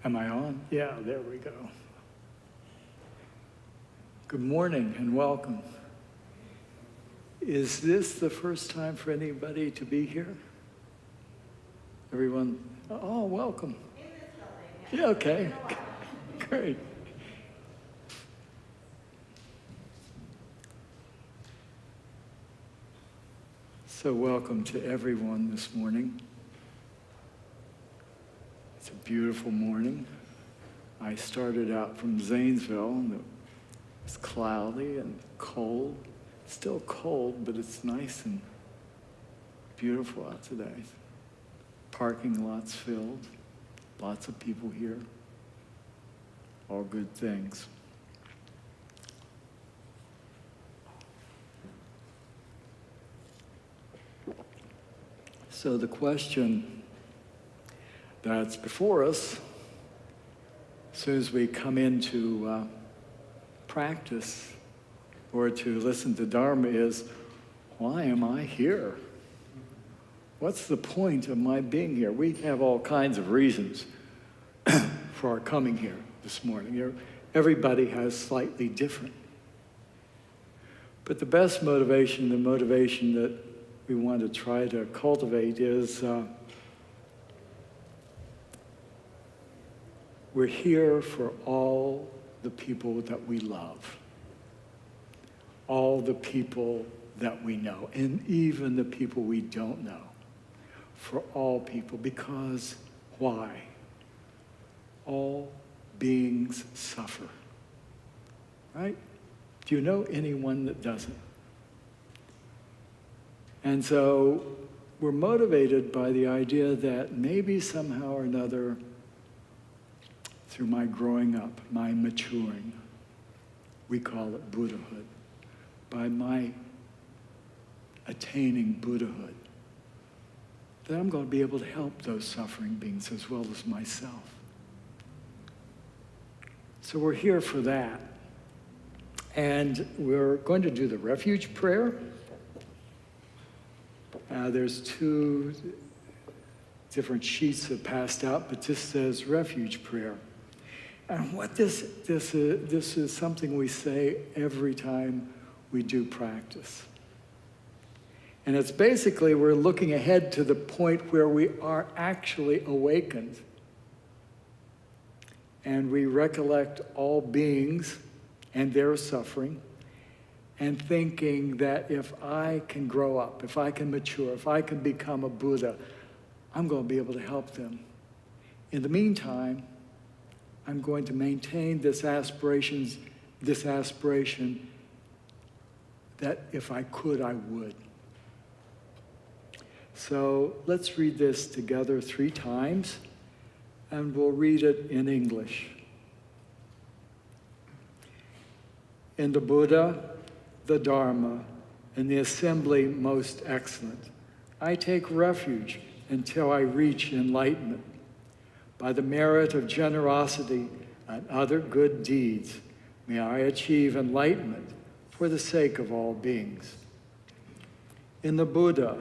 Am I on? Yeah, there we go. Good morning and welcome. Is this the first time for anybody to be here? Everyone? Oh, welcome. Yeah, okay. Great. So welcome to everyone this morning. It's a beautiful morning. I started out from Zanesville, and it was cloudy and cold. It's still cold, but it's nice and beautiful out today. Parking lots filled, lots of people here. All good things. So the question that's before us, as soon as we come into practice or to listen to Dharma, is, why am I here? What's the point of my being here? We have all kinds of reasons for our coming here this morning. Everybody has slightly different. But the best motivation, the motivation that we want to try to cultivate is we're here for all the people that we love, all the people that we know, and even the people we don't know, for all people, because why? All beings suffer, right? Do you know anyone that doesn't? And so we're motivated by the idea that maybe somehow or another, through my growing up, my maturing, we call it Buddhahood, by my attaining Buddhahood, that I'm going to be able to help those suffering beings as well as myself. So we're here for that. And we're going to do the refuge prayer. There's two different sheets that passed out, but this says refuge prayer. And what this is something we say every time we do practice. And it's basically we're looking ahead to the point where we are actually awakened. And we recollect all beings and their suffering, and thinking that if I can grow up, if I can mature, if I can become a Buddha, I'm going to be able to help them. In the meantime, I'm going to maintain this aspiration that if I could, I would. So let's read this together 3 times, and we'll read it in English. In the Buddha, the Dharma, and the assembly most excellent, I take refuge until I reach enlightenment. By the merit of generosity and other good deeds, may I achieve enlightenment for the sake of all beings. In the Buddha,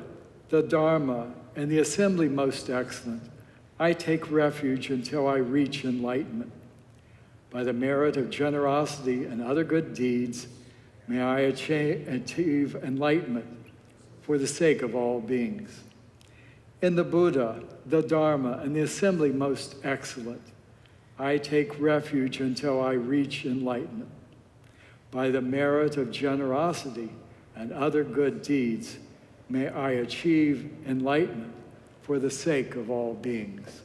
the Dharma, and the assembly most excellent, I take refuge until I reach enlightenment. By the merit of generosity and other good deeds, may I achieve enlightenment for the sake of all beings. In the Buddha, the Dharma, and the assembly most excellent, I take refuge until I reach enlightenment. By the merit of generosity and other good deeds, may I achieve enlightenment for the sake of all beings.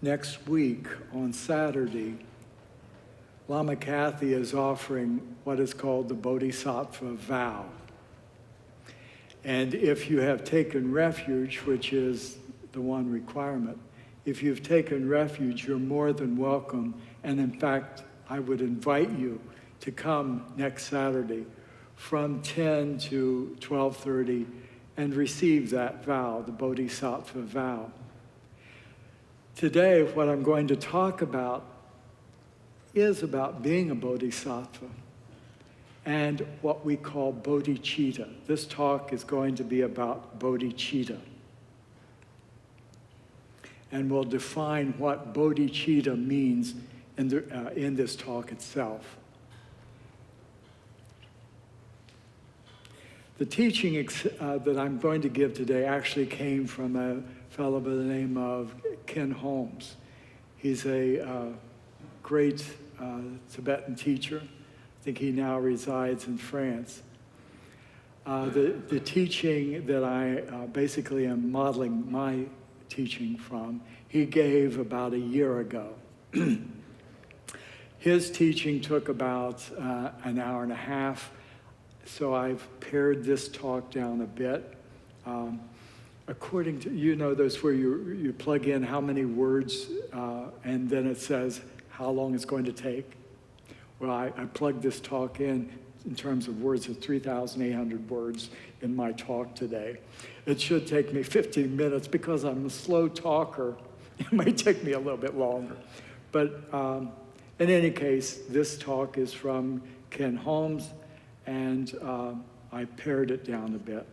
Next week, on Saturday, Lama Kathy is offering what is called the Bodhisattva vow. And if you have taken refuge, which is the one requirement, if you've taken refuge, you're more than welcome. And in fact, I would invite you to come next Saturday from 10 to 12:30 and receive that vow, the Bodhisattva vow. Today, what I'm going to talk about is about being a bodhisattva and what we call bodhicitta. This talk is going to be about bodhicitta. And we'll define what bodhicitta means in this talk itself. The teaching that I'm going to give today actually came from a fellow by the name of Ken Holmes. He's a great Tibetan teacher. I think he now resides in France. The teaching that I basically am modeling my teaching from, he gave about a year ago. His teaching took about an hour and a half, so I've pared this talk down a bit. According to, you know, those where you plug in how many words and then it says how long it's going to take. Well, I plugged this talk in terms of words of 3,800 words in my talk today. It should take me 15 minutes because I'm a slow talker. It might take me a little bit longer. But in any case, this talk is from Ken Holmes, and I pared it down a bit.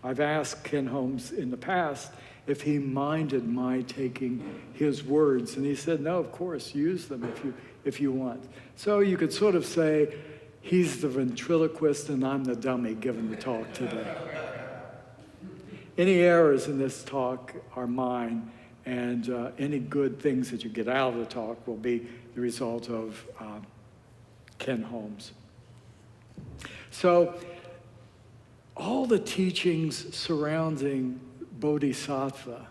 I've asked Ken Holmes in the past if he minded my taking his words, and he said, no, of course, use them if you want. So you could sort of say, he's the ventriloquist and I'm the dummy giving the talk today. Any errors in this talk are mine, and any good things that you get out of the talk will be the result of Ken Holmes. So all the teachings surrounding Bodhisattva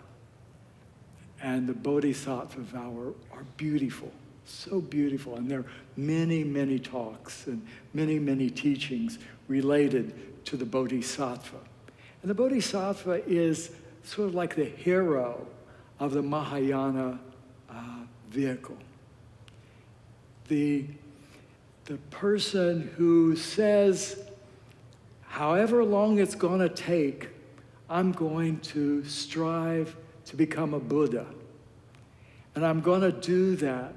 and the Bodhisattva vow are beautiful, so beautiful. And there are many, many talks and many, many teachings related to the Bodhisattva. And the Bodhisattva is sort of like the hero of the Mahayana vehicle. The person who says, however long it's going to take, I'm going to strive to become a Buddha. And I'm going to do that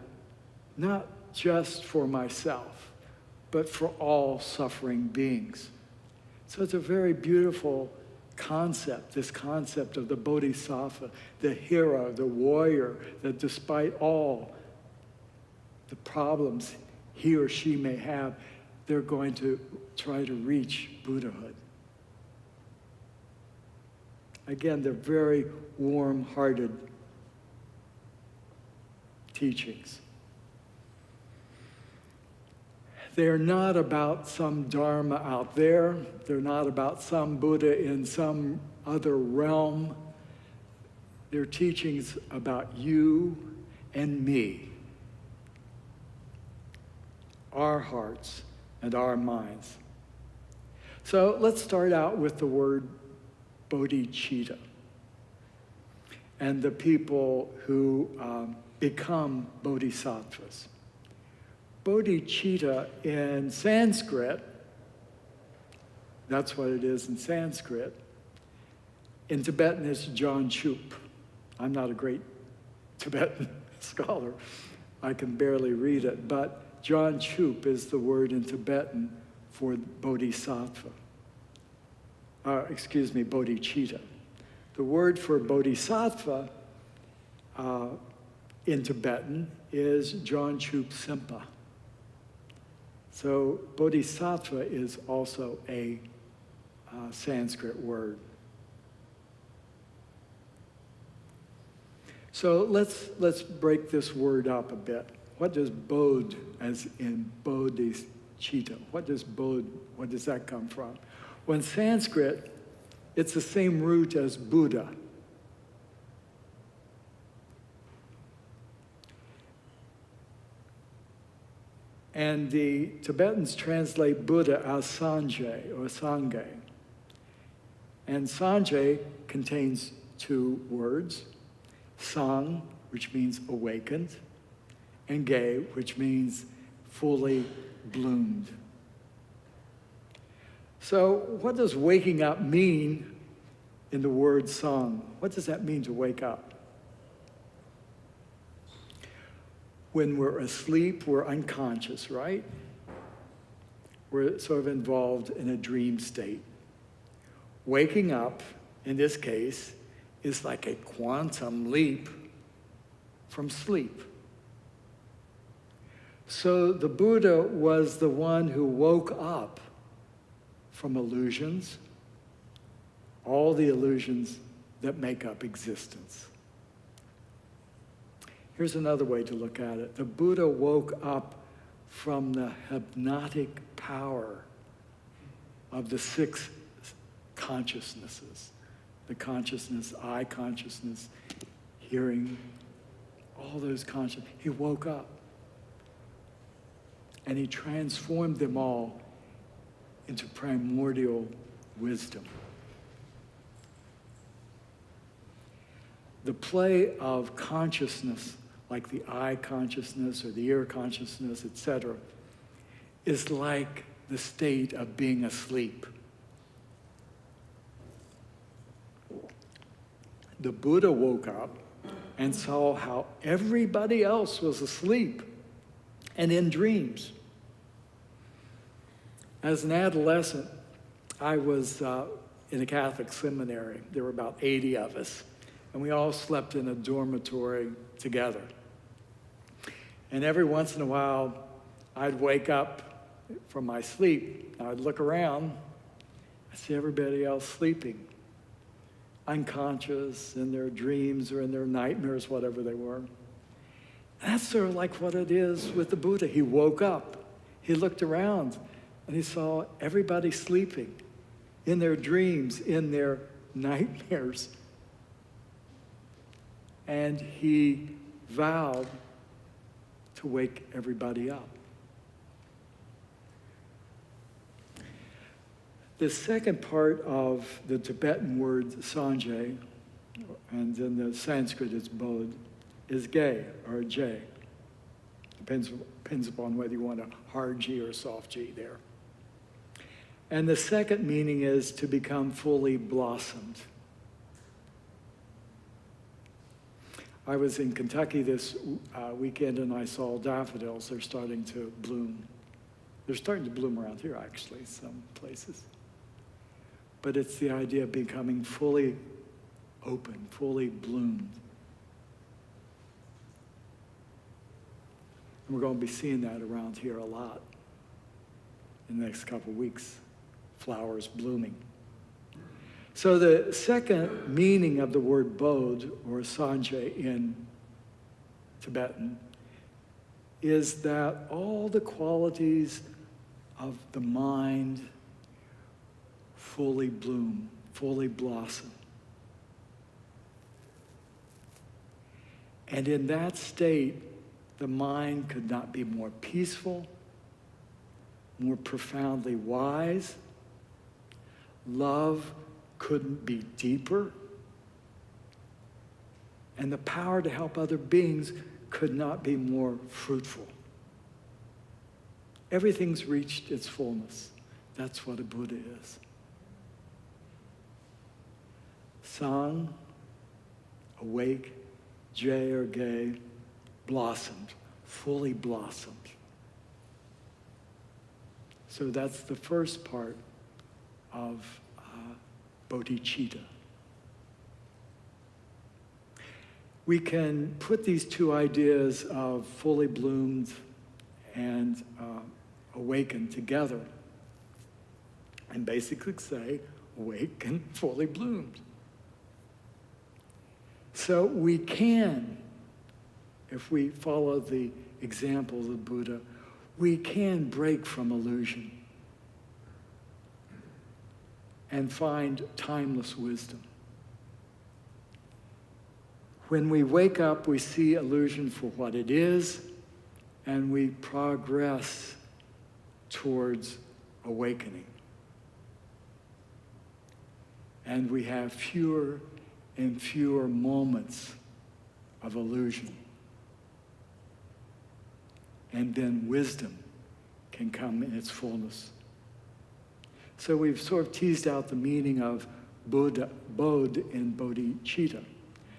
not just for myself, but for all suffering beings. So it's a very beautiful concept, this concept of the Bodhisattva, the hero, the warrior, that despite all the problems he or she may have, they're going to try to reach Buddhahood. Again, they're very warm-hearted teachings. They're not about some Dharma out there. They're not about some Buddha in some other realm. They're teachings about you and me, our hearts and our minds. So let's start out with the word bodhicitta and the people who become bodhisattvas. Bodhicitta in Sanskrit, that's what it is in Sanskrit. In Tibetan, it's Janchup. I'm not a great Tibetan scholar. I can barely read it, but Janchup is the word in Tibetan for bodhisattva. Bodhicitta. The word for bodhisattva in Tibetan is Janchup Simpa. So bodhisattva is also a Sanskrit word. So let's break this word up a bit. What does bodh, as in bodhicitta, what does that come from? Well, in Sanskrit, it's the same root as Buddha. And the Tibetans translate Buddha as Sanjay or Sangye. And Sanjay contains two words, Sang, which means awakened, and Ge, which means fully bloomed. So what does waking up mean in the word Sang? What does that mean to wake up? When we're asleep, we're unconscious, right? We're sort of involved in a dream state. Waking up, in this case, is like a quantum leap from sleep. So the Buddha was the one who woke up from illusions, all the illusions that make up existence. Here's another way to look at it. The Buddha woke up from the hypnotic power of the 6 consciousnesses. The consciousness, eye consciousness, hearing, all those consciousness. He woke up. And he transformed them all into primordial wisdom. The play of consciousness, like the eye consciousness or the ear consciousness, etc., is like the state of being asleep. The Buddha woke up and saw how everybody else was asleep and in dreams. As an adolescent, I was in a Catholic seminary. There were about 80 of us, and we all slept in a dormitory together. And every once in a while, I'd wake up from my sleep, I'd look around, I'd see everybody else sleeping, unconscious, in their dreams or in their nightmares, whatever they were. And that's sort of like what it is with the Buddha. He woke up, he looked around, and he saw everybody sleeping in their dreams, in their nightmares. And he vowed to wake everybody up. The second part of the Tibetan word sanjay, and in the Sanskrit it's bodh, is gay or jay. Depends upon whether you want a hard G or a soft G there. And the second meaning is to become fully blossomed. I was in Kentucky this weekend and I saw daffodils. They're starting to bloom. They're starting to bloom around here, actually, some places. But it's the idea of becoming fully open, fully bloomed. And we're going to be seeing that around here a lot in the next couple of weeks, flowers blooming. So the second meaning of the word bodh, or sanjay in Tibetan, is that all the qualities of the mind fully bloom, fully blossom. And in that state, the mind could not be more peaceful, more profoundly wise. Love couldn't be deeper. And the power to help other beings could not be more fruitful. Everything's reached its fullness. That's what a Buddha is. Sang, awake, jay or gay, blossomed, fully blossomed. So that's the first part of bodhicitta. We can put these two ideas of fully bloomed and awakened together and basically say, awake and fully bloomed. So we can, if we follow the example of the Buddha, we can break from illusion and find timeless wisdom. When we wake up, we see illusion for what it is, and we progress towards awakening. And we have fewer and fewer moments of illusion. And then wisdom can come in its fullness. So we've sort of teased out the meaning of bodh in bodhicitta.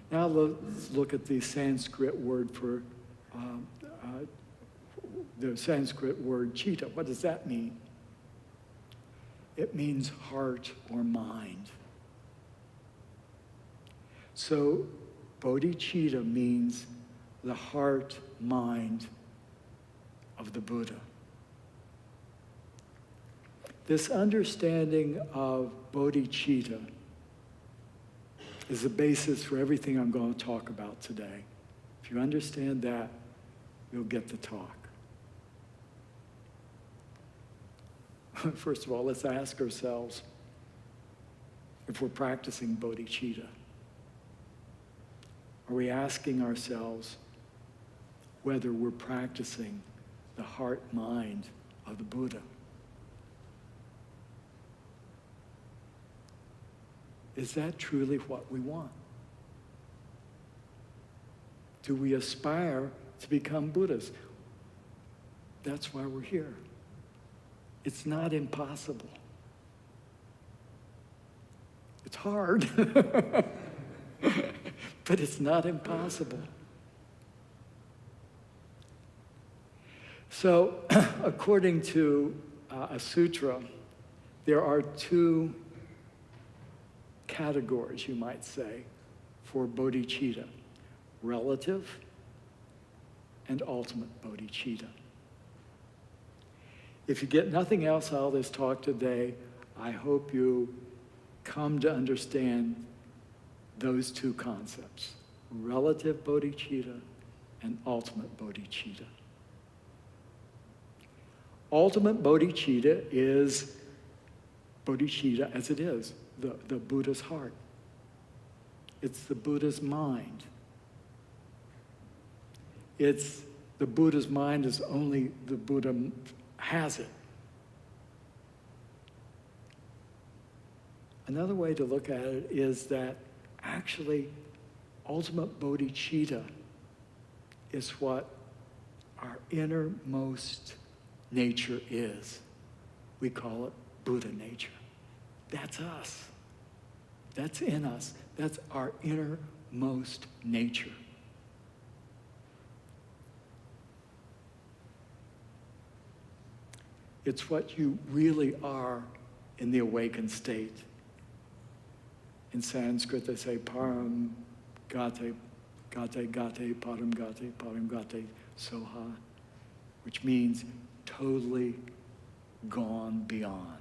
Now let's look at the Sanskrit word for the Sanskrit word chitta. What does that mean? It means heart or mind. So bodhicitta means the heart, mind of the Buddha. This understanding of bodhicitta is the basis for everything I'm going to talk about today. If you understand that, you'll get the talk. First of all, let's ask ourselves if we're practicing bodhicitta. Are we asking ourselves whether we're practicing the heart-mind of the Buddha? Is that truly what we want? Do we aspire to become Buddhas? That's why we're here. It's not impossible. It's hard, but it's not impossible. So, according to a sutra, there are two categories, you might say, for bodhicitta: relative and ultimate bodhicitta. If you get nothing else out of this talk today, I hope you come to understand those two concepts: relative bodhicitta and ultimate bodhicitta. Ultimate bodhicitta is bodhicitta as it is, the Buddha's heart. It's the Buddha's mind. It's the Buddha's mind as only the Buddha has it. Another way to look at it is that actually ultimate bodhicitta is what our innermost nature is. We call it Buddha nature. That's us. That's in us. That's our innermost nature. It's what you really are in the awakened state. In Sanskrit, they say param gate, gate, gate, param gate, soha, which means totally gone beyond.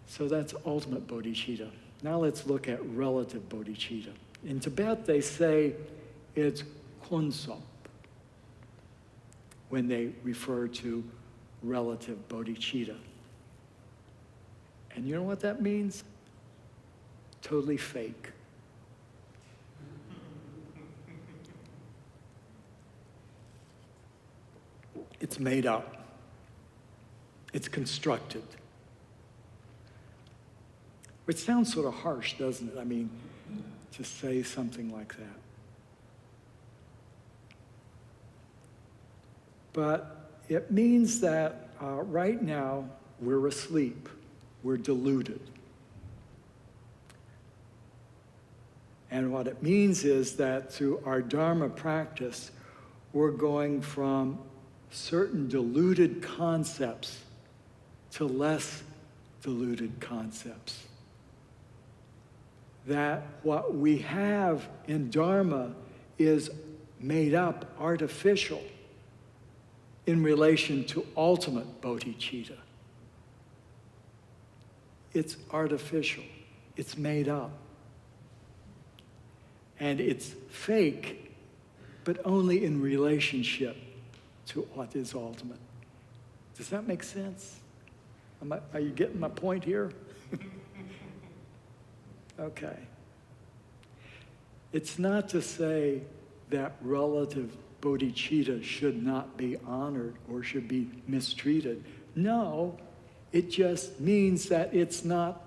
So that's ultimate bodhicitta. Now let's look at relative bodhicitta. In Tibet, they say it's konsop when they refer to relative bodhicitta. And you know what that means? Totally fake. It's made up. It's constructed. Which sounds sort of harsh, doesn't it? I mean, to say something like that. But it means that right now we're asleep. We're deluded. And what it means is that through our Dharma practice, we're going from certain deluded concepts to less deluded concepts. That what we have in Dharma is made up, artificial, in relation to ultimate bodhicitta. It's artificial. It's made up. And it's fake, but only in relationship to what is ultimate. Does that make sense? Are you getting my point here? Okay. It's not to say that relative bodhicitta should not be honored or should be mistreated. No, it just means that it's not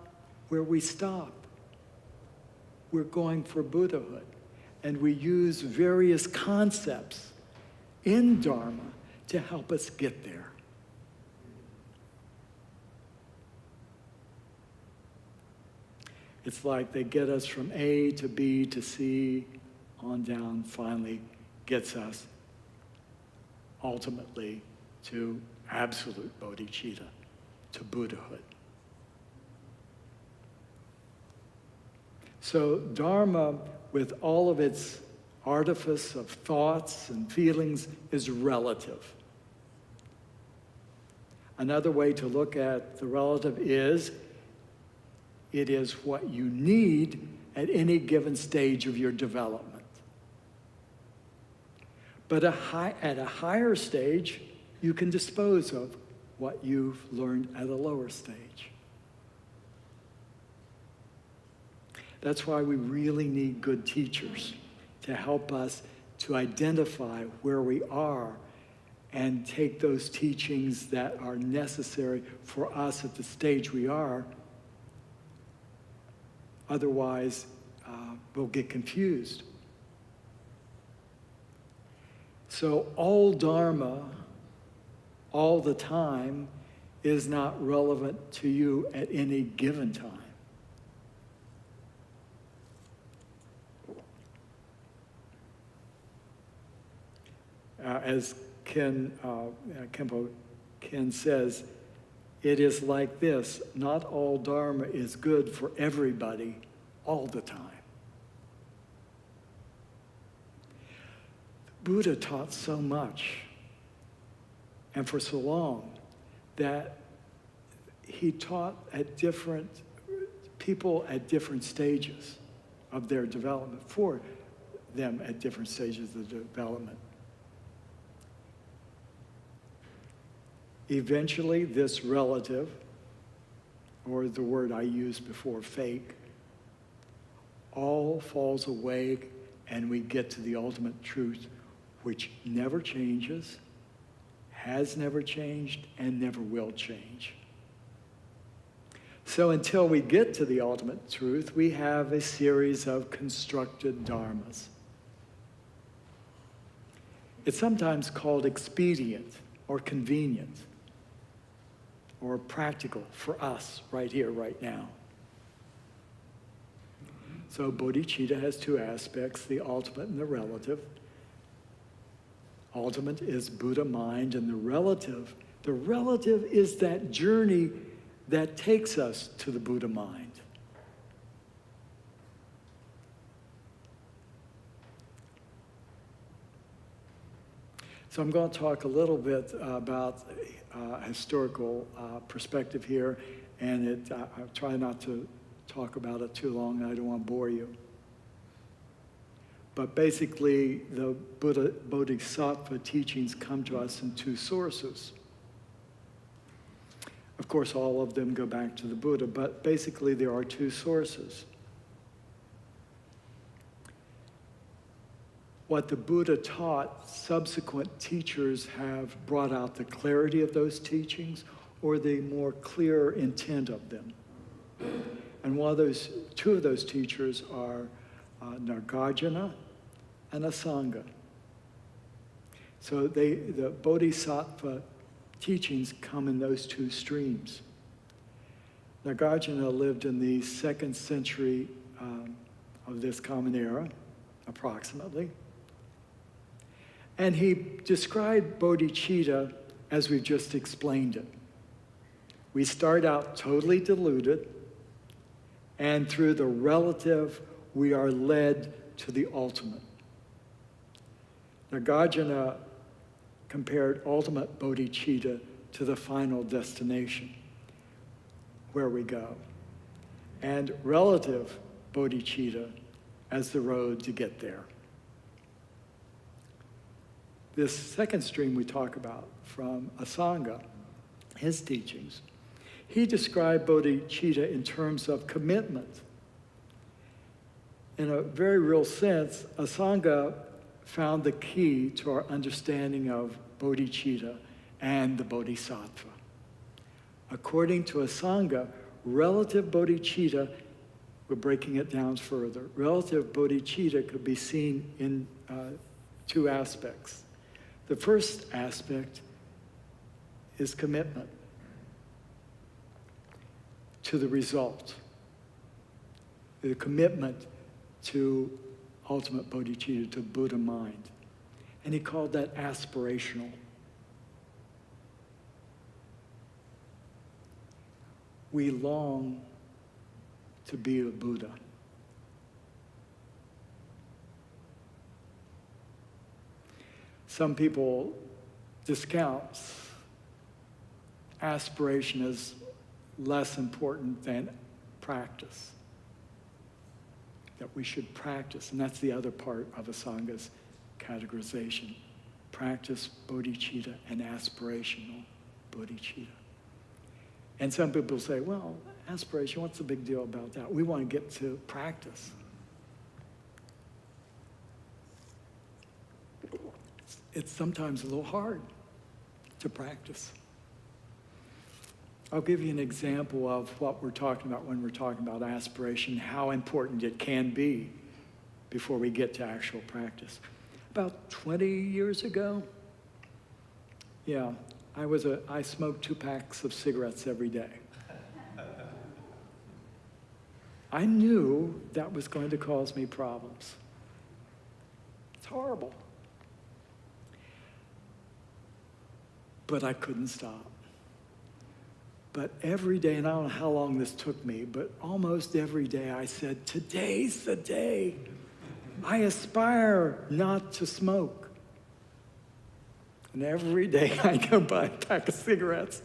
where we stop. We're going for Buddhahood. And we use various concepts in Dharma to help us get there. It's like they get us from A to B to C, on down, finally gets us ultimately to absolute bodhicitta, to Buddhahood. So Dharma, with all of its artifice of thoughts and feelings, is relative. Another way to look at the relative is, it is what you need at any given stage of your development. But at a higher stage, you can dispose of what you've learned at a lower stage. That's why we really need good teachers to help us to identify where we are and take those teachings that are necessary for us at the stage we are. Otherwise, we'll get confused. So all Dharma, all the time, is not relevant to you at any given time. As Ken says, it is like this: not all Dharma is good for everybody all the time. Buddha taught so much and for so long that he taught at different people at different stages of their development, for them at different stages of development. Eventually, this relative, or the word I used before, fake, all falls away and we get to the ultimate truth, which never changes, has never changed, and never will change. So until we get to the ultimate truth, we have a series of constructed dharmas. It's sometimes called expedient or convenient or practical for us right here, right now. So bodhicitta has two aspects, the ultimate and the relative. Ultimate is Buddha mind, and the relative is that journey that takes us to the Buddha mind. So I'm going to talk a little bit about historical perspective here, and I'll try not to talk about it too long. I don't want to bore you. But basically, the Bodhisattva teachings come to us in two sources. Of course, all of them go back to the Buddha, but basically there are two sources. What the Buddha taught, subsequent teachers have brought out the clarity of those teachings or the more clear intent of them. And two of those teachers are Nagarjuna and Asanga. So the Bodhisattva teachings come in those two streams. Nagarjuna lived in the 2nd century of this common era, approximately. And he described bodhicitta as we've just explained it. We start out totally deluded, and through the relative, we are led to the ultimate. Nagarjuna compared ultimate bodhicitta to the final destination, where we go, and relative bodhicitta as the road to get there. This second stream we talk about from Asanga, his teachings, he described bodhicitta in terms of commitment. In a very real sense, Asanga found the key to our understanding of bodhicitta and the bodhisattva. According to Asanga, relative bodhicitta, we're breaking it down further, relative bodhicitta could be seen in two aspects. The first aspect is commitment to the result, the commitment to ultimate bodhicitta, to Buddha mind. And he called that aspirational. We long to be a Buddha. Some people discount aspiration as less important than practice. That we should practice, and that's the other part of Asanga's categorization. Practice bodhicitta and aspirational bodhicitta. And some people say, well, aspiration, what's the big deal about that? We want to get to practice. It's sometimes a little hard to practice. I'll give you an example of what we're talking about when we're talking about aspiration, how important it can be before we get to actual practice. About 20 years ago, I smoked 2 packs of cigarettes every day. I knew that was going to cause me problems. It's horrible. But I couldn't stop. But every day, and I don't know how long this took me, but almost every day I said, today's the day. I aspire not to smoke. And every day I go buy a pack of cigarettes,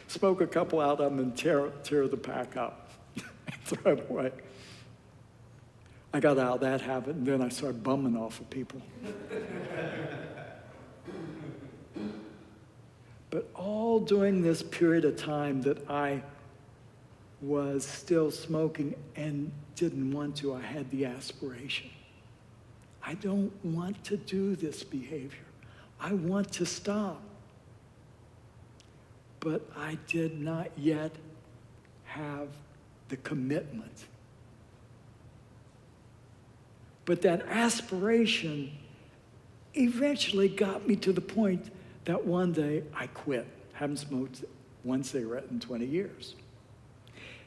smoke a couple out of them, and tear the pack up and throw it away. I got out of that habit, and then I started bumming off of people. But all during this period of time that I was still smoking and didn't want to, I had the aspiration. I don't want to do this behavior. I want to stop. But I did not yet have the commitment. But that aspiration eventually got me to the point that one day I quit. Haven't smoked one cigarette in 20 years.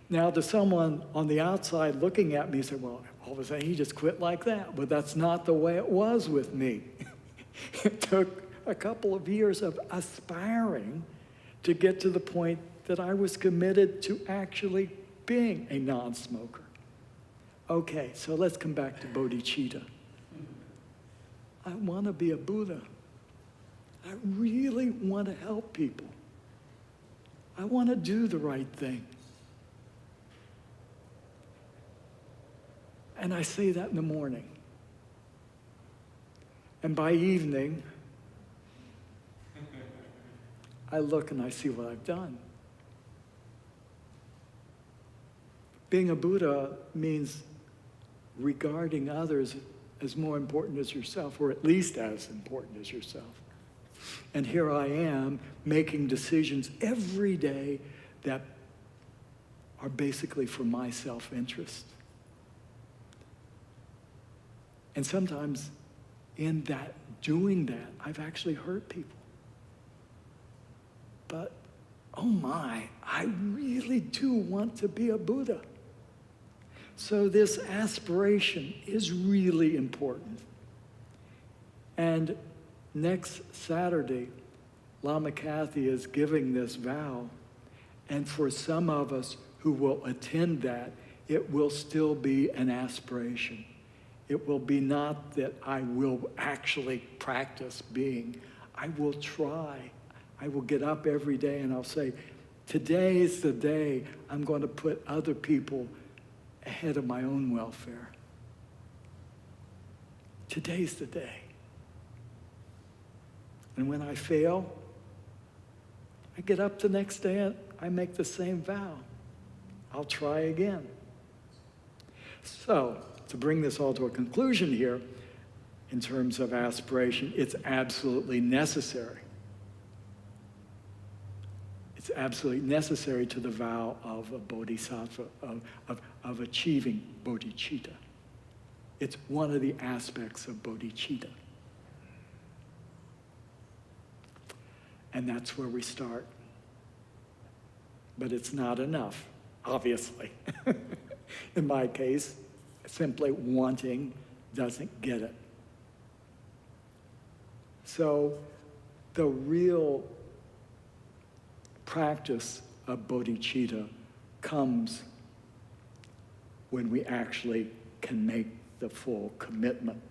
Now, to someone on the outside looking at me, say, well, all of a sudden he just quit like that. But that's not the way it was with me. It took a couple of years of aspiring to get to the point that I was committed to actually being a non-smoker. Okay, so let's come back to bodhicitta. I want to be a Buddha. I really want to help people. I want to do the right thing. And I say that in the morning. And by evening, I look and I see what I've done. Being a Buddha means regarding others as more important as yourself, or at least as important as yourself. And here I am making decisions every day that are basically for my self-interest. And sometimes in that, doing that, I've actually hurt people. But, oh my, I really do want to be a Buddha. So this aspiration is really important. And next Saturday, Lama Kathy is giving this vow. And for some of us who will attend that, it will still be an aspiration. It will be not that I will actually practice being. I will try. I will get up every day and I'll say, today is the day I'm going to put other people ahead of my own welfare. Today's the day. And when I fail, I get up the next day and I make the same vow. I'll try again. So, to bring this all to a conclusion here, in terms of aspiration, it's absolutely necessary. It's absolutely necessary to the vow of a bodhisattva, of achieving bodhicitta. It's one of the aspects of bodhicitta. And that's where we start. But it's not enough, obviously. In my case, simply wanting doesn't get it. So the real practice of bodhicitta comes when we actually can make the full commitment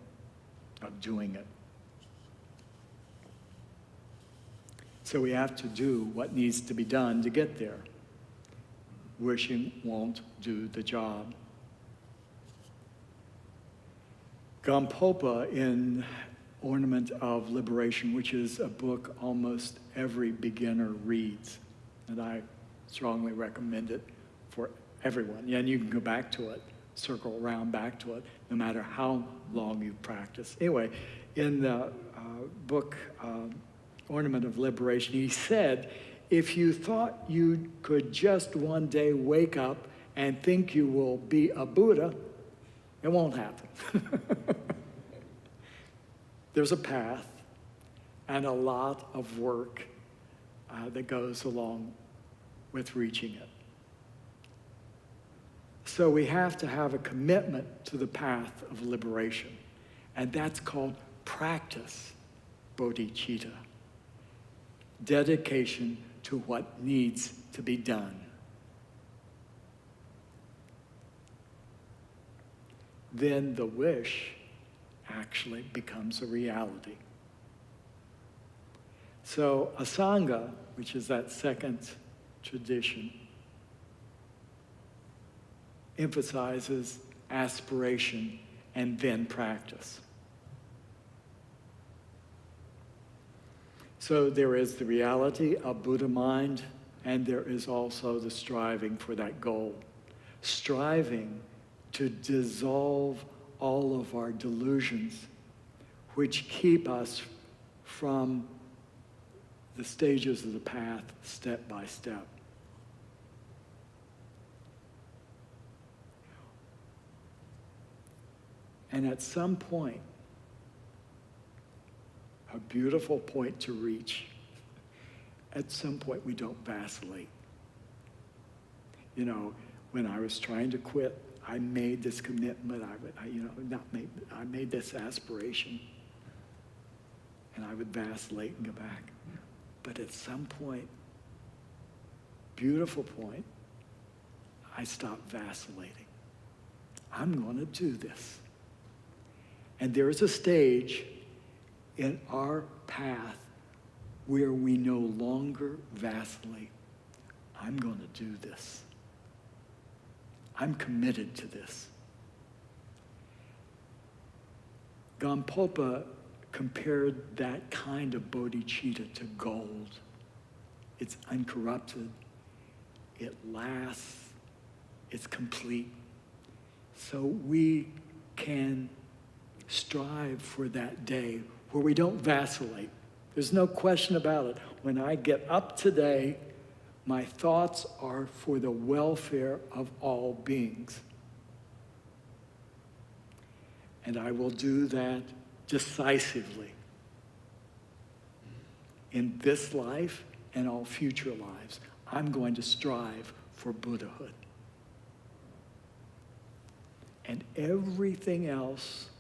of doing it. So we have to do what needs to be done to get there. Wishing won't do the job. Gampopa in Ornament of Liberation, which is a book almost every beginner reads, and I strongly recommend it for everyone. And you can go back to it, circle around back to it, no matter how long you've practiced. Anyway, in the book Ornament of Liberation, he said, if you thought you could just one day wake up and think you will be a Buddha, it won't happen. There's a path and a lot of work that goes along with reaching it. So we have to have a commitment to the path of liberation, and that's called practice bodhicitta. Dedication to what needs to be done. Then the wish actually becomes a reality. So Asanga, which is that second tradition, emphasizes aspiration and then practice. So there is the reality of Buddha mind, and there is also the striving for that goal. Striving to dissolve all of our delusions, which keep us from the stages of the path step by step. And at some point, a beautiful point to reach, at some point we don't vacillate. You know, when I was trying to quit, I made this commitment, I made this aspiration, and I would vacillate and go back. But at some point, beautiful point, I stopped vacillating. I'm going to do this. And there is a stage in our path where we no longer vacillate. I'm going to do this. I'm committed to this. Gampopa compared that kind of bodhicitta to gold. It's uncorrupted, it lasts, it's complete. So we can strive for that day where we don't vacillate. There's no question about it. When I get up today, my thoughts are for the welfare of all beings. And I will do that decisively in this life and all future lives. I'm going to strive for Buddhahood. And everything else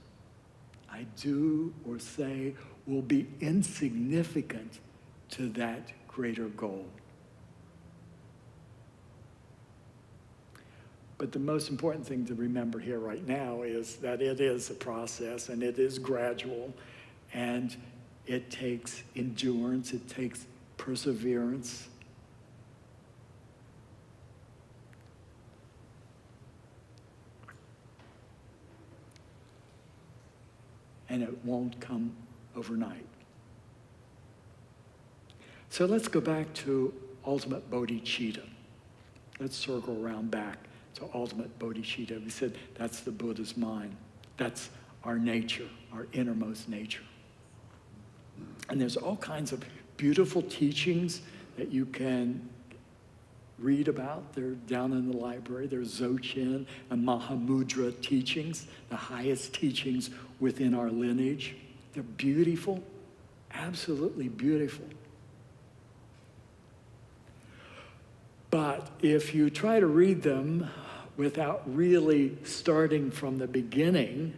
I do or say will be insignificant to that greater goal. But the most important thing to remember here right now is that it is a process, and it is gradual, and it takes endurance, it takes perseverance. And it won't come overnight. So let's go back to ultimate bodhicitta. Let's circle around back to ultimate bodhicitta. We said that's the Buddha's mind. That's our nature, our innermost nature. And there's all kinds of beautiful teachings that you can read about. They're down in the library. There's Dzogchen and Mahamudra teachings, the highest teachings within our lineage. They're beautiful, absolutely beautiful. But if you try to read them without really starting from the beginning,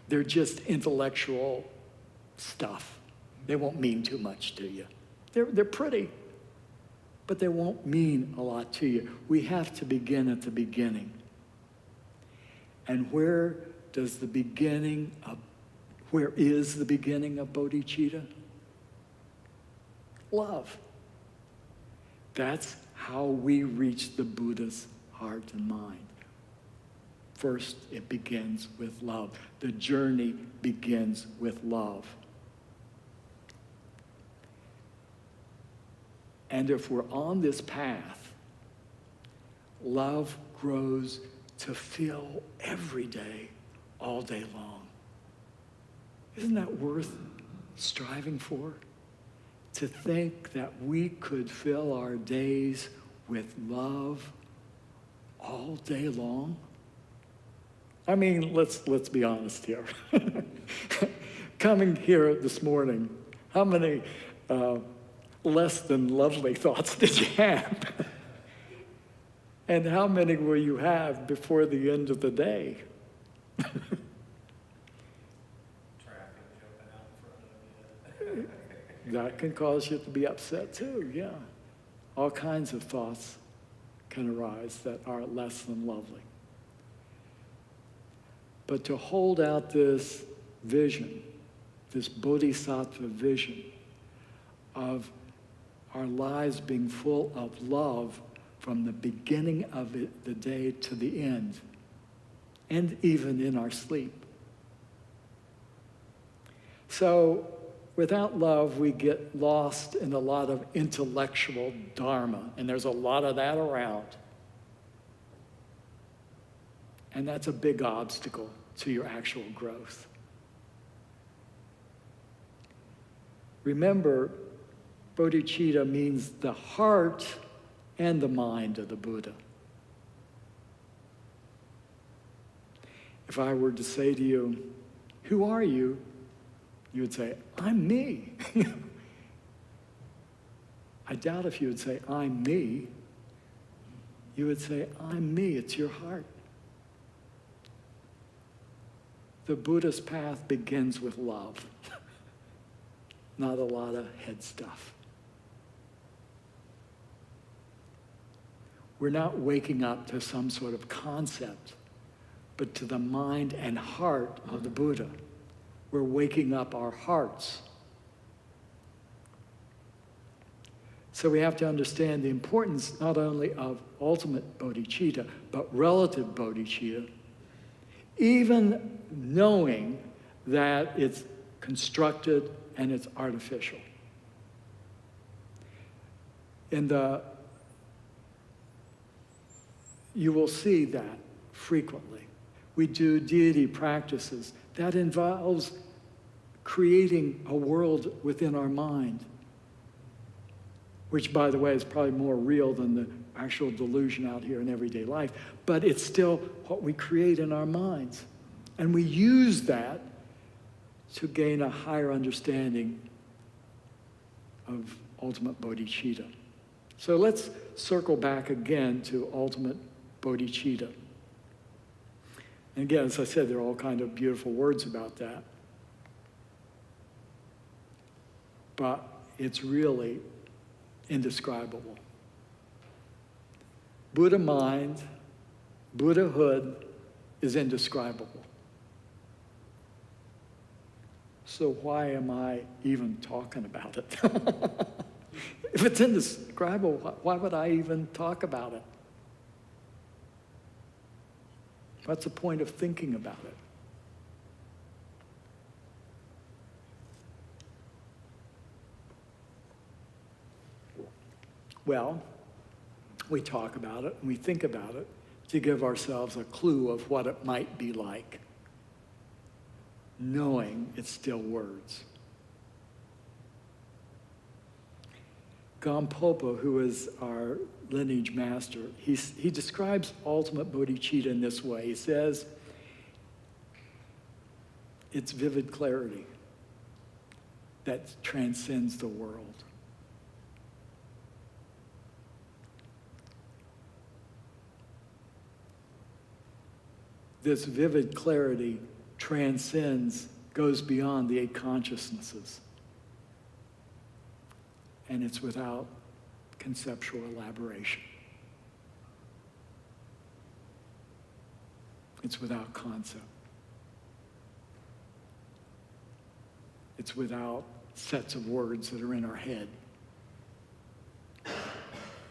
they're just intellectual stuff. They won't mean too much to you. They're pretty, but they won't mean a lot to you. We have to begin at the beginning. And where is the beginning of bodhicitta? Love. That's how we reach the Buddha's heart and mind. First, it begins with love. The journey begins with love. And if we're on this path, love grows to fill every day, all day long. Isn't that worth striving for? To think that we could fill our days with love all day long? I mean, let's be honest here. Coming here this morning, how many less than lovely thoughts did you have? And how many will you have before the end of the day? Traffic jumping out in front of you. That can cause you to be upset too, yeah. All kinds of thoughts can arise that are less than lovely. But to hold out this vision, this Bodhisattva vision of our lives being full of love from the beginning of the day to the end, and even in our sleep. So without love, we get lost in a lot of intellectual dharma, and there's a lot of that around. And that's a big obstacle to your actual growth. Remember, bodhicitta means the heart and the mind of the Buddha. If I were to say to you, who are you? You would say, I'm me. I doubt if you would say, I'm me. You would say, I'm me, it's your heart. The Buddha's path begins with love, not a lot of head stuff. We're not waking up to some sort of concept, but to the mind and heart of the Buddha. We're waking up our hearts. So we have to understand the importance not only of ultimate bodhicitta, but relative bodhicitta, even knowing that it's constructed and it's artificial. You will see that frequently. We do deity practices. That involves creating a world within our mind, which, by the way, is probably more real than the actual delusion out here in everyday life, but it's still what we create in our minds. And we use that to gain a higher understanding of ultimate bodhicitta. So let's circle back again to ultimate bodhicitta. And again, as I said, there are all kinds of beautiful words about that. But it's really indescribable. Buddha mind, Buddhahood is indescribable. So why am I even talking about it? If it's indescribable, why would I even talk about it? What's the point of thinking about it? Well, we talk about it and we think about it to give ourselves a clue of what it might be like, knowing it's still words. Gampopa, who is our lineage master, he describes ultimate bodhicitta in this way. He says, it's vivid clarity that transcends the world. This vivid clarity transcends goes beyond the 8 consciousnesses. And it's without conceptual elaboration. It's without concept. It's without sets of words that are in our head.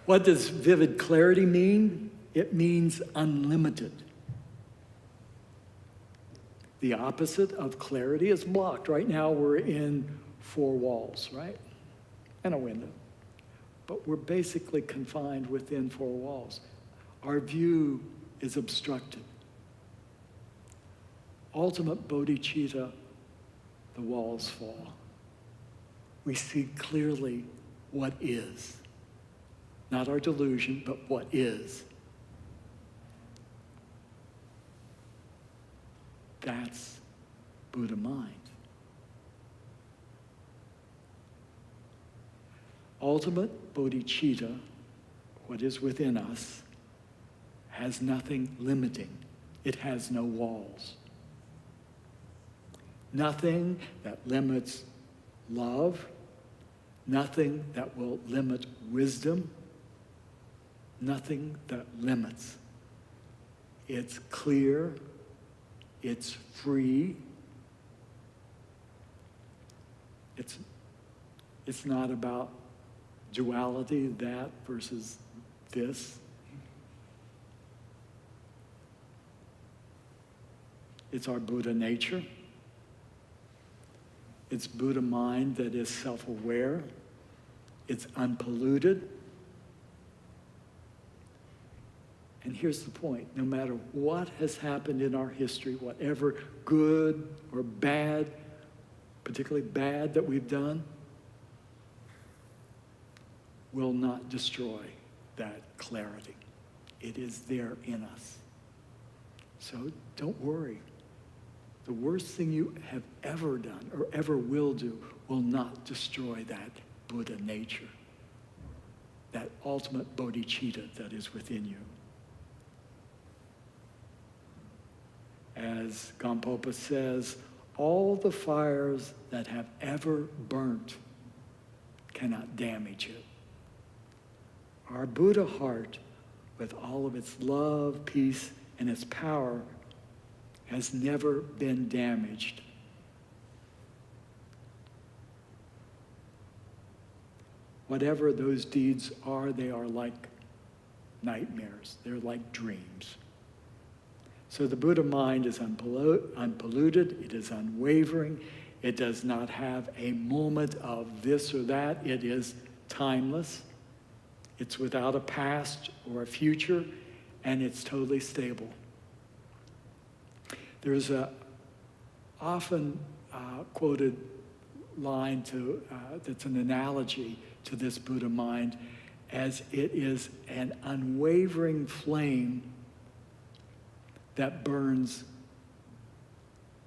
What does vivid clarity mean? It means unlimited. The opposite of clarity is blocked. Right now we're in 4 walls, right? And a window. But we're basically confined within 4 walls. Our view is obstructed. Ultimate bodhicitta, the walls fall. We see clearly what is. Not our delusion, but what is. That's Buddha mind. Ultimate bodhicitta, what is within us, has nothing limiting. It has no walls. Nothing that limits love, nothing that will limit wisdom, nothing that limits. It's clear, it's free, it's not about duality, that versus this. It's our Buddha nature. It's Buddha mind that is self-aware. It's unpolluted. And here's the point. No matter what has happened in our history, whatever good or bad, particularly bad that we've done, will not destroy that clarity. It is there in us. So don't worry. The worst thing you have ever done or ever will do will not destroy that Buddha nature, that ultimate bodhicitta that is within you. As Gampopa says, all the fires that have ever burnt cannot damage it. Our Buddha heart, with all of its love, peace, and its power, has never been damaged. Whatever those deeds are, they are like nightmares. They're like dreams. So the Buddha mind is unpolluted. It is unwavering. It does not have a moment of this or that. It is timeless. It's without a past or a future, and it's totally stable. There's a often quoted line that's an analogy to this Buddha mind, as it is an unwavering flame that burns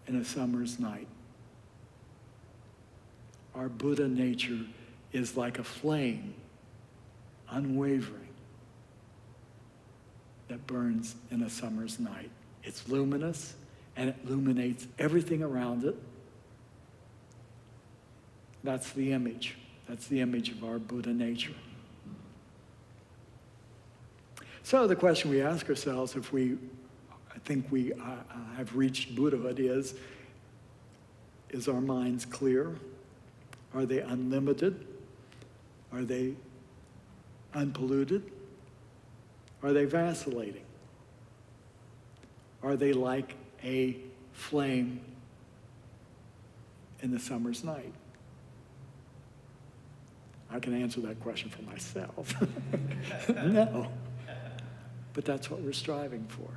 in a summer's night. Our Buddha nature is like a flame, unwavering, that burns in a summer's night. It's luminous, and it illuminates everything around it. That's the image. That's the image of our Buddha nature. So the question we ask ourselves, if I think we have reached Buddhahood, is our minds clear? Are they unlimited? Are they unpolluted? Are they vacillating? Are they like a flame in the summer's night? I can answer that question for myself. No. But that's what we're striving for.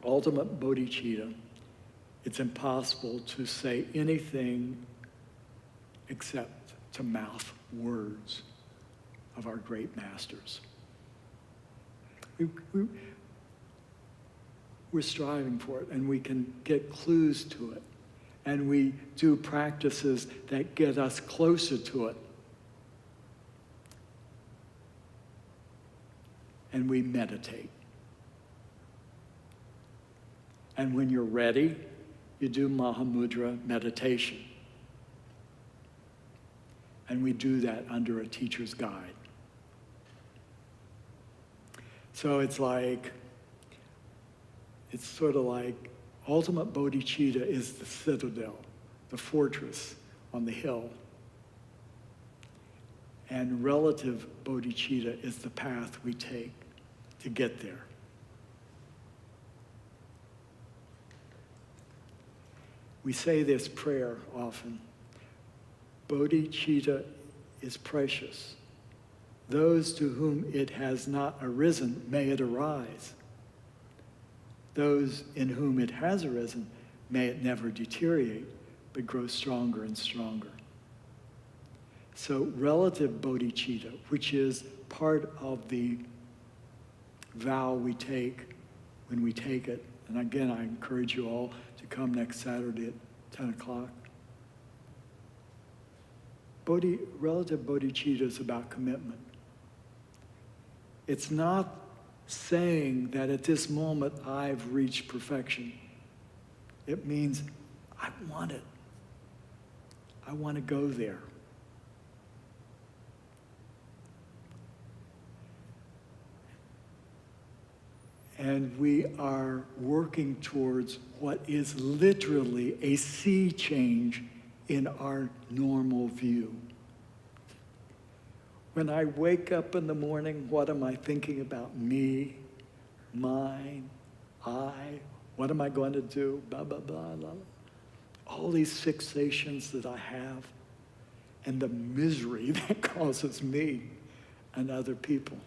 Ultimate bodhicitta, it's impossible to say anything except to mouth words of our great masters. We're striving for it, and we can get clues to it. And we do practices that get us closer to it. And we meditate. And when you're ready, you do Mahamudra meditation. And we do that under a teacher's guide. So it's sort of like ultimate bodhicitta is the citadel, the fortress on the hill. And relative bodhicitta is the path we take to get there. We say this prayer often. Bodhicitta is precious. Those to whom it has not arisen, may it arise. Those in whom it has arisen, may it never deteriorate, but grow stronger and stronger. So relative bodhicitta, which is part of the vow we take when we take it, and again, I encourage you all to come next Saturday at 10 o'clock. Relative bodhicitta is about commitment. It's not saying that at this moment I've reached perfection. It means I want it. I want to go there. And we are working towards what is literally a sea change in our normal view. When I wake up in the morning, what am I thinking about? Me, mine, I, what am I going to do? Blah, blah, blah, blah. All these fixations that I have and the misery that causes me and other people.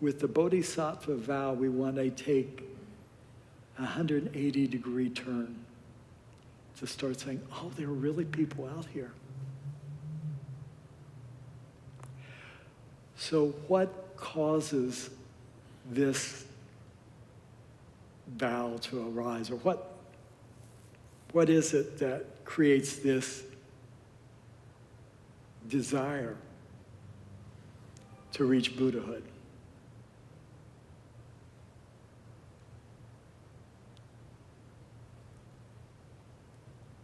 With the Bodhisattva vow, we want to take a 180-degree turn to start saying, oh, there are really people out here. So what causes this vow to arise? Or what is it that creates this desire to reach Buddhahood?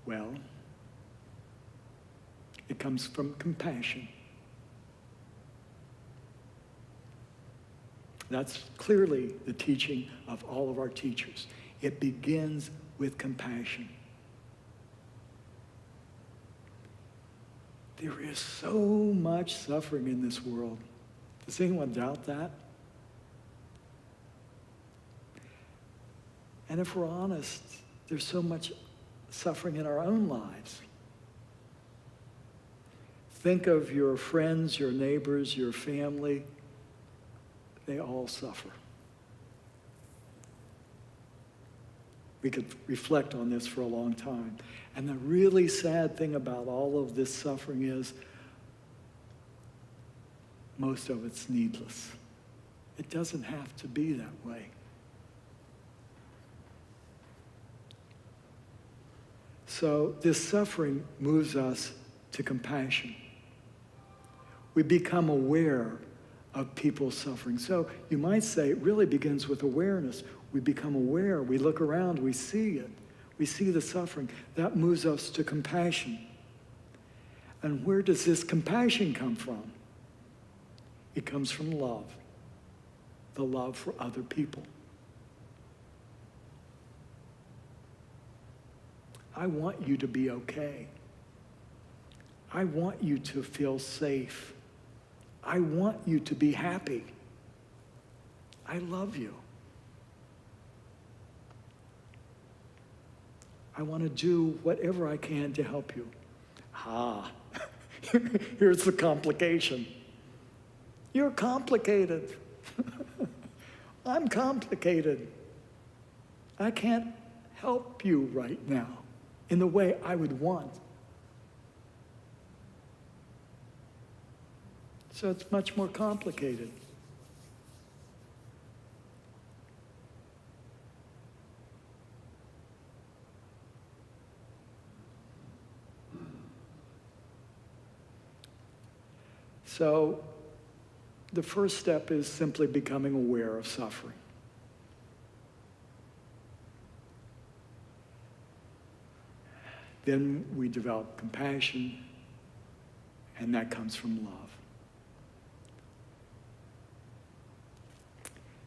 Well, it comes from compassion. That's clearly the teaching of all of our teachers. It begins with compassion. There is so much suffering in this world. Does anyone doubt that? And if we're honest, there's so much suffering in our own lives. Think of your friends, your neighbors, your family. They all suffer. We could reflect on this for a long time. And the really sad thing about all of this suffering is most of it's needless. It doesn't have to be that way. So this suffering moves us to compassion. We become aware of people's suffering. So you might say it really begins with awareness. We become aware, we look around, we see it. We see the suffering. That moves us to compassion. And where does this compassion come from? It comes from love. The love for other people. I want you to be okay. I want you to feel safe. I want you to be happy. I love you. I want to do whatever I can to help you. Here's the complication. You're complicated. I'm complicated. I can't help you right now in the way I would want. So it's much more complicated. So the first step is simply becoming aware of suffering. Then we develop compassion, and that comes from love.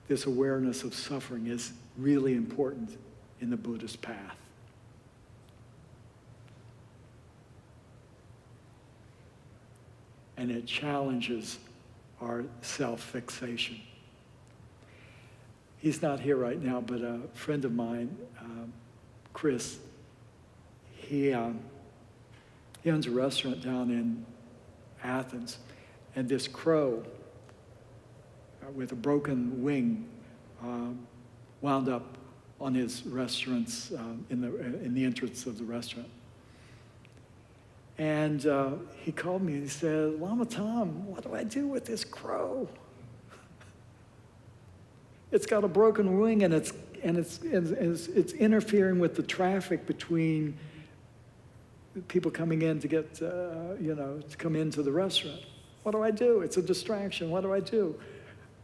This awareness of suffering is really important in the Buddhist path. And it challenges our self-fixation. He's not here right now, but a friend of mine, Chris, he owns a restaurant down in Athens, and this crow with a broken wing wound up on his restaurant's in the entrance of the restaurant. And he called me and he said, "Lama Tom, what do I do with this crow? It's got a broken wing and it's interfering with the traffic between people coming in to get to come into the restaurant. What do I do? It's a distraction. What do I do?"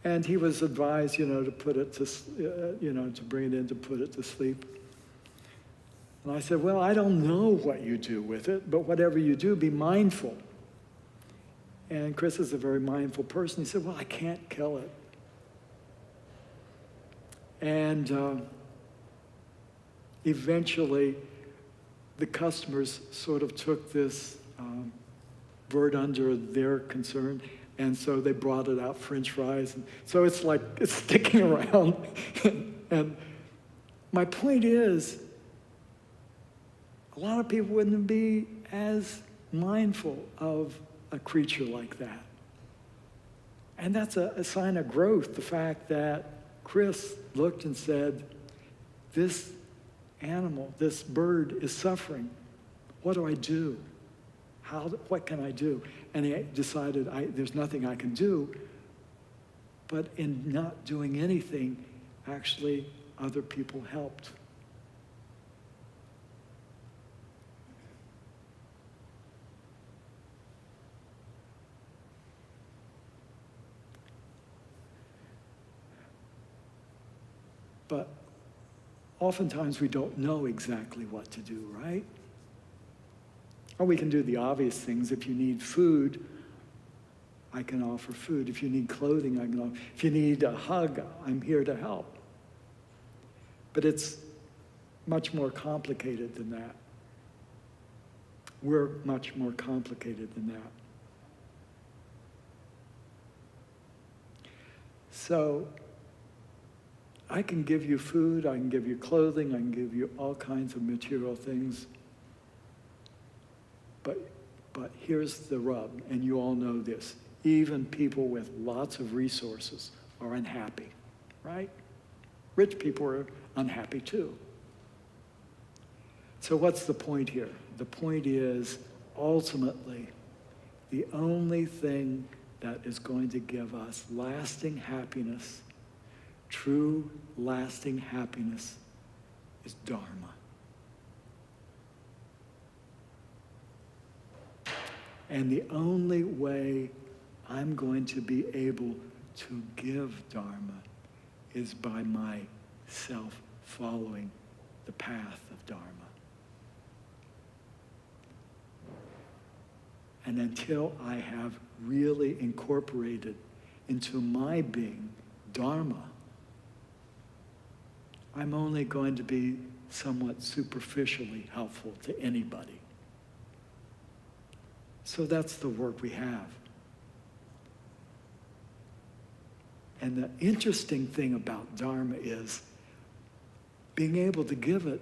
And he was advised, to put it to, to bring it in to put it to sleep. And I said, "Well, I don't know what you do with it, but whatever you do, be mindful." And Chris is a very mindful person. He said, "Well, I can't kill it." And eventually, the customers sort of took this bird under their concern, and so they brought it out, French fries. And so it's like it's sticking around. And my point is, a lot of people wouldn't be as mindful of a creature like that. And that's a sign of growth, the fact that Chris looked and said, "This animal, this bird is suffering. What do I do? What can I do?" And he decided, there's nothing I can do. But in not doing anything, actually, other people helped. But oftentimes we don't know exactly what to do, right? Or we can do the obvious things. If you need food, I can offer food. If you need clothing, I can offer. If you need a hug, I'm here to help. But it's much more complicated than that. We're much more complicated than that. So I can give you food, I can give you clothing, I can give you all kinds of material things. But here's the rub, and you all know this. Even people with lots of resources are unhappy, right? Rich people are unhappy too. So what's the point here? The point is, ultimately, the only thing that is going to give us lasting happiness, true lasting happiness, is Dharma. And the only way I'm going to be able to give Dharma is by myself following the path of Dharma. And until I have really incorporated into my being Dharma, I'm only going to be somewhat superficially helpful to anybody. So that's the work we have. And the interesting thing about Dharma is being able to give it,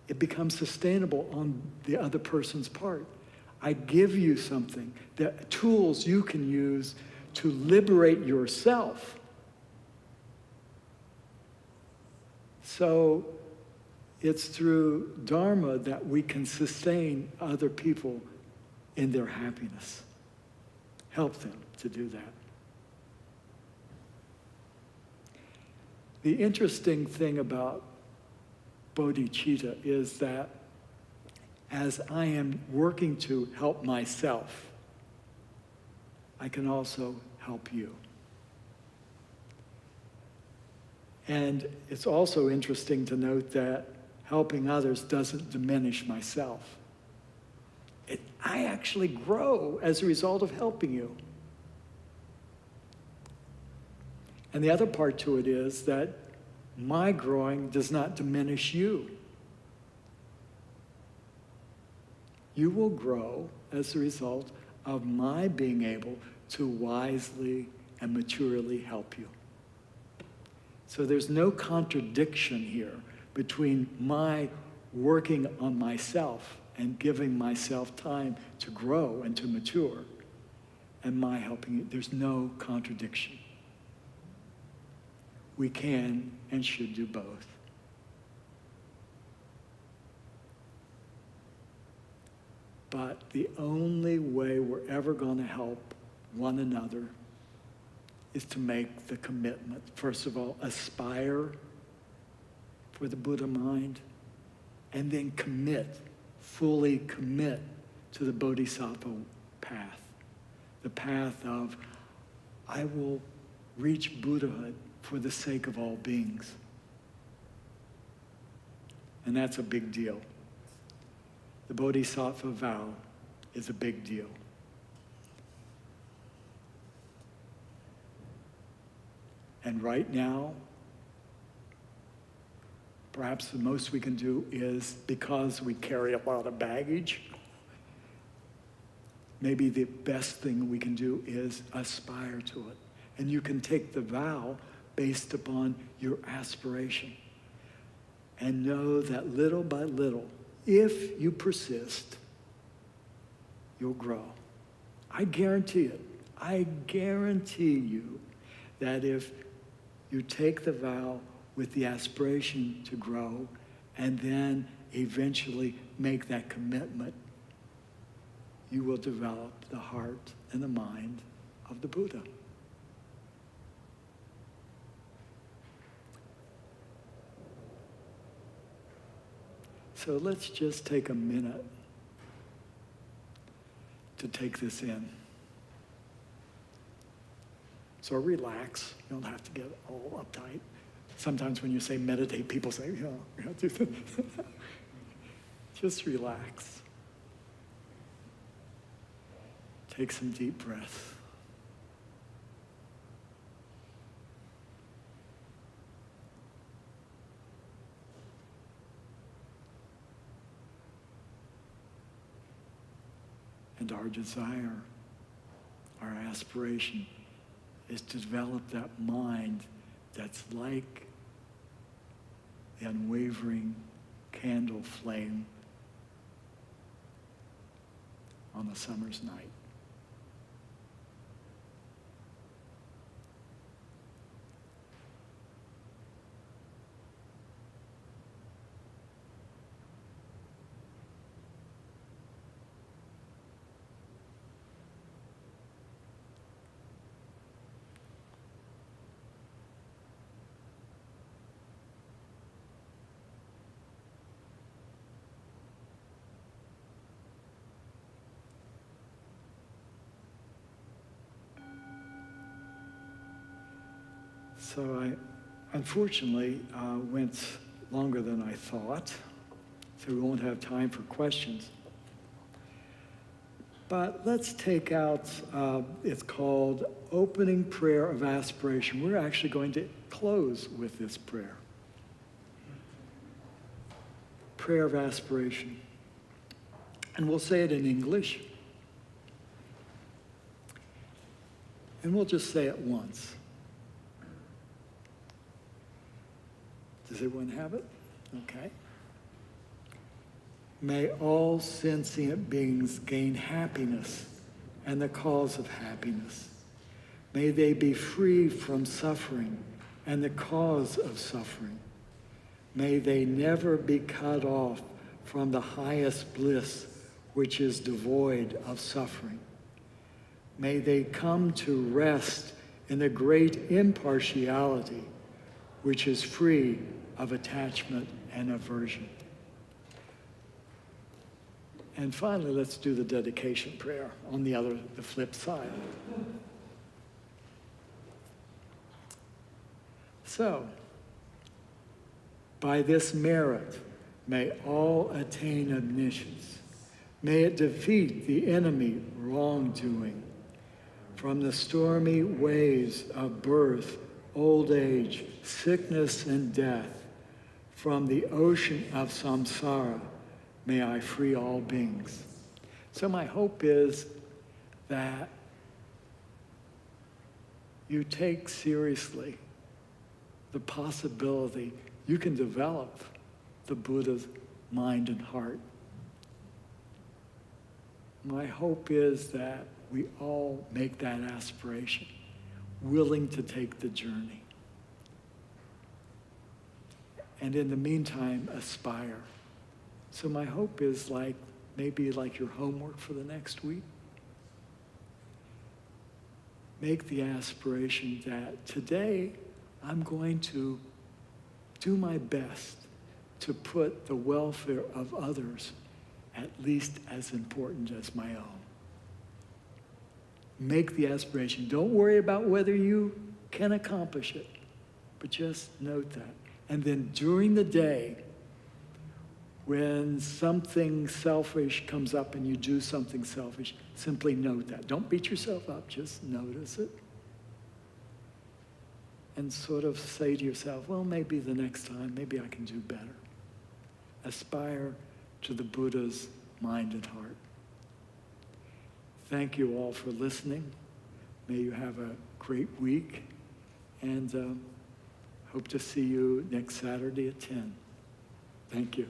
it becomes sustainable on the other person's part. I give you something, the tools you can use to liberate yourself. So it's through Dharma that we can sustain other people in their happiness. Help them to do that. The interesting thing about bodhicitta is that as I am working to help myself, I can also help you. And it's also interesting to note that helping others doesn't diminish myself. I actually grow as a result of helping you. And the other part to it is that my growing does not diminish you. You will grow as a result of my being able to wisely and maturely help you. So there's no contradiction here between my working on myself and giving myself time to grow and to mature and my helping you. There's no contradiction. We can and should do both. But the only way we're ever going to help one another is to make the commitment. First of all, aspire for the Buddha mind, and then fully commit to the Bodhisattva path. The path of, I will reach Buddhahood for the sake of all beings. And that's a big deal. The Bodhisattva vow is a big deal. And right now, perhaps the most we can do is, because we carry a lot of baggage, maybe the best thing we can do is aspire to it. And you can take the vow based upon your aspiration. And know that little by little, if you persist, you'll grow. I guarantee it. I guarantee you that if you take the vow with the aspiration to grow and then eventually make that commitment, you will develop the heart and the mind of the Buddha. So let's just take a minute to take this in. So relax. You don't have to get all uptight. Sometimes when you say meditate, people say, just relax. Take some deep breaths. And our desire, our aspiration, is to develop that mind that's like the unwavering candle flame on a summer's night. So I, unfortunately, went longer than I thought, so we won't have time for questions. But let's take out, it's called Opening Prayer of Aspiration. We're actually going to close with this prayer. Prayer of Aspiration. And we'll say it in English. And we'll just say it once. Does everyone have it? Okay. May all sentient beings gain happiness and the cause of happiness. May they be free from suffering and the cause of suffering. May they never be cut off from the highest bliss, which is devoid of suffering. May they come to rest in the great impartiality, which is free of attachment and aversion. And finally, let's do the dedication prayer on the flip side. So, by this merit, May all attain omniscience. May it defeat the enemy wrongdoing. From the stormy waves of birth, old age, sickness, and death, from the ocean of samsara, may I free all beings. So my hope is that you take seriously the possibility you can develop the Buddha's mind and heart. My hope is that we all make that aspiration, willing to take the journey. And in the meantime, aspire. So my hope is maybe like your homework for the next week. Make the aspiration that today I'm going to do my best to put the welfare of others at least as important as my own. Make the aspiration. Don't worry about whether you can accomplish it, but just note that. And then during the day, when something selfish comes up and you do something selfish, simply note that. Don't beat yourself up, just notice it. And sort of say to yourself, well, maybe the next time, maybe I can do better. Aspire to the Buddha's mind and heart. Thank you all for listening. May you have a great week, and hope to see you next Saturday at 10. Thank you.